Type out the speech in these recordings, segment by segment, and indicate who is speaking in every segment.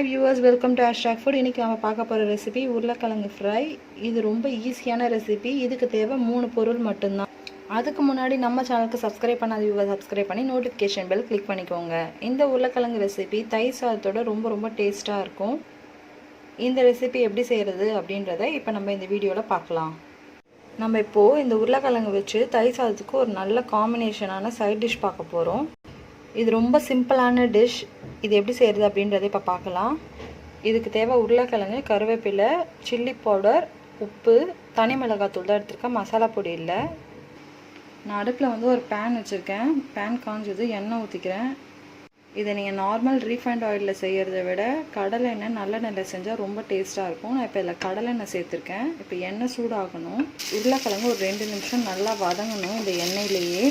Speaker 1: Hi viewers, welcome to hashtagfood. இன்னைக்கு நாம பார்க்க போற ரெசிபி உருளைக்கிழங்கு ஃப்ரை. இது ரொம்ப ஈஸியான ரெசிபி. இதுக்கு தேவை 3 பொருள் மட்டும்தான். அதுக்கு முன்னாடி நம்ம சேனலுக்கு சப்ஸ்கிரைப் பண்ணாத வியூவர்ஸ் சப்ஸ்கிரைப் பண்ணி நோட்டிஃபிகேஷன் பெல் கிளிக் பண்ணிக்கோங்க. இந்த உருளைக்கிழங்கு ரெசிபி தயிர் சாதத்தோட ரொம்ப டேஸ்டா இருக்கும். இந்த ரெசிபி எப்படி செய்யறது அப்படின்றதை இப்போ நம்ம இந்த வீடியோல பார்க்கலாம். நம்ம இப்போ இந்த உருளைக்கிழங்கு வச்சு தயிர் சாதத்துக்கு ஒரு நல்ல காம்பினேஷனான சைட் டிஷ் பார்க்க போறோம். இது ரொம்ப சிம்பிளான டிஷ். இது எப்படி செய்கிறது அப்படின்றத இப்போ பார்க்கலாம். இதுக்கு தேவை உருளைக்கிழங்கு, கருவேப்பிலை, சில்லி பவுடர், உப்பு, தனி மிளகாத்தூள் தான் எடுத்துருக்கேன், மசாலா பொடி இல்லை. நான் அடுப்பில் ஒரு பேன் வச்சுருக்கேன். பேன் காஞ்சது, எண்ணெய் ஊற்றிக்கிறேன். இதை நீங்கள் நார்மல் ரீஃபைண்ட் ஆயிலில் செய்கிறத விட கடலை எண்ணெய் நல்லெண்ணெயில் செஞ்சால் ரொம்ப டேஸ்ட்டாக இருக்கும். நான் இப்போ இதில் கடலை எண்ணெய் சேர்த்துருக்கேன். இப்போ எண்ணெய் சூடாகணும். உருளைக்கிழங்கு ஒரு 2 நிமிஷம் நல்லா வதங்கணும் இந்த எண்ணெயிலேயே.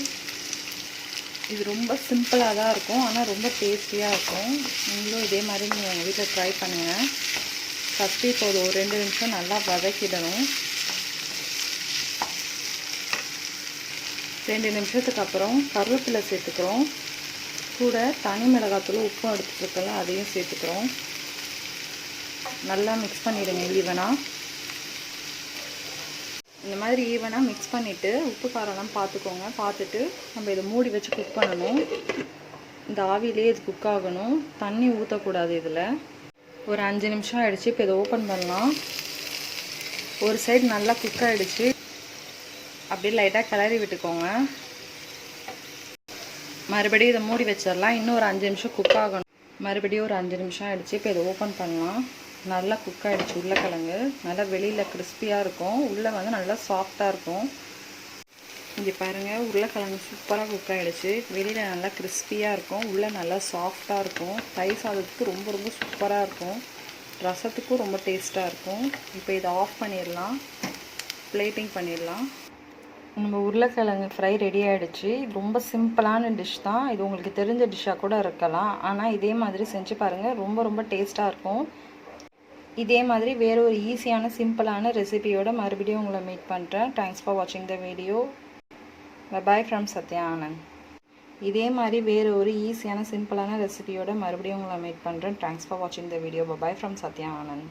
Speaker 1: இது ரொம்ப சிம்பிளாக தான் இருக்கும், ஆனால் ரொம்ப டேஸ்டியாக இருக்கும். நீங்களும் இதே மாதிரி நீங்கள் உங்கள் வீட்டில் ட்ரை பண்ணுங்கள். ஃபஸ்ட்டு இப்போ ஒரு 2 நிமிஷம் நல்லா வதக்கிடணும். 2 நிமிஷத்துக்கு அப்புறம் கருவேப்பிலை சேர்த்துக்கிறோம். கூட தனி மிளகாத்தூள், உப்பும் எடுத்துருக்கலாம், அதையும் சேர்த்துக்கிறோம். நல்லா மிக்ஸ் பண்ணிவிடுங்க ஈவனாக. இந்த மாதிரி ஈவனாக மிக்ஸ் பண்ணிவிட்டு உப்பு காரம்லாம் பார்த்துக்கோங்க. பார்த்துட்டு நம்ம இதை மூடி வச்சு குக் பண்ணணும். இந்த ஆவிலே இது குக் ஆகணும். தண்ணி ஊற்றக்கூடாது. இதில் ஒரு 5 நிமிஷம் ஆகிடுச்சு. இப்போ இதை ஓப்பன் பண்ணலாம். ஒரு சைடு நல்லா குக் ஆகிடுச்சு. அப்படியே லைட்டாக கிளறி விட்டுக்கோங்க. மறுபடியும் இதை மூடி வச்சிடலாம். இன்னும் ஒரு 5 நிமிஷம் குக் ஆகணும். மறுபடியும் ஒரு 5 நிமிஷம் ஆகிடுச்சு. இப்போ இதை ஓப்பன் பண்ணலாம். நல்லா குக் ஆகிடுச்சு. உருளைக்கிழங்கு நல்லா வெளியில் கிறிஸ்பியாக இருக்கும், உள்ளே நல்லா சாஃப்டாக இருக்கும். இங்கே பாருங்கள், உருளைக்கிழங்கு சூப்பராக குக் ஆகிடுச்சு. வெளியில் நல்லா கிறிஸ்பியாக இருக்கும், உள்ளே நல்லா சாஃப்டாக இருக்கும். தயிர் சாதத்துக்கு ரொம்ப சூப்பராக இருக்கும். ரசத்துக்கும் ரொம்ப டேஸ்ட்டாக இருக்கும். இப்போ இதை ஆஃப் பண்ணிடலாம். பிளேட்டிங் பண்ணிடலாம். நம்ம உருளைக்கிழங்கு ஃப்ரை ரெடி ஆகிடுச்சு. ரொம்ப சிம்பிளான டிஷ் தான். இது உங்களுக்கு தெரிஞ்ச டிஷ்ஷாக கூட இருக்கலாம், ஆனால் இதே மாதிரி செஞ்சு பாருங்கள், ரொம்ப டேஸ்ட்டாக இருக்கும். இதே மாதிரி வேறு ஒரு ஈஸியான சிம்பிளான ரெசிபியோட மறுபடியும் உங்களை மீட் பண்ணுறேன். தேங்க்ஸ் ஃபார் வாட்சிங் the video. By from Sathya Anand. இதே மாதிரி வேறு ஒரு ஈஸியான சிம்பிளான ரெசிபியோட மறுபடியும் உங்களை மீட் பண்ணுறேன். தேங்க்ஸ் ஃபார் வாட்சிங் the video. By from Sathya Anand.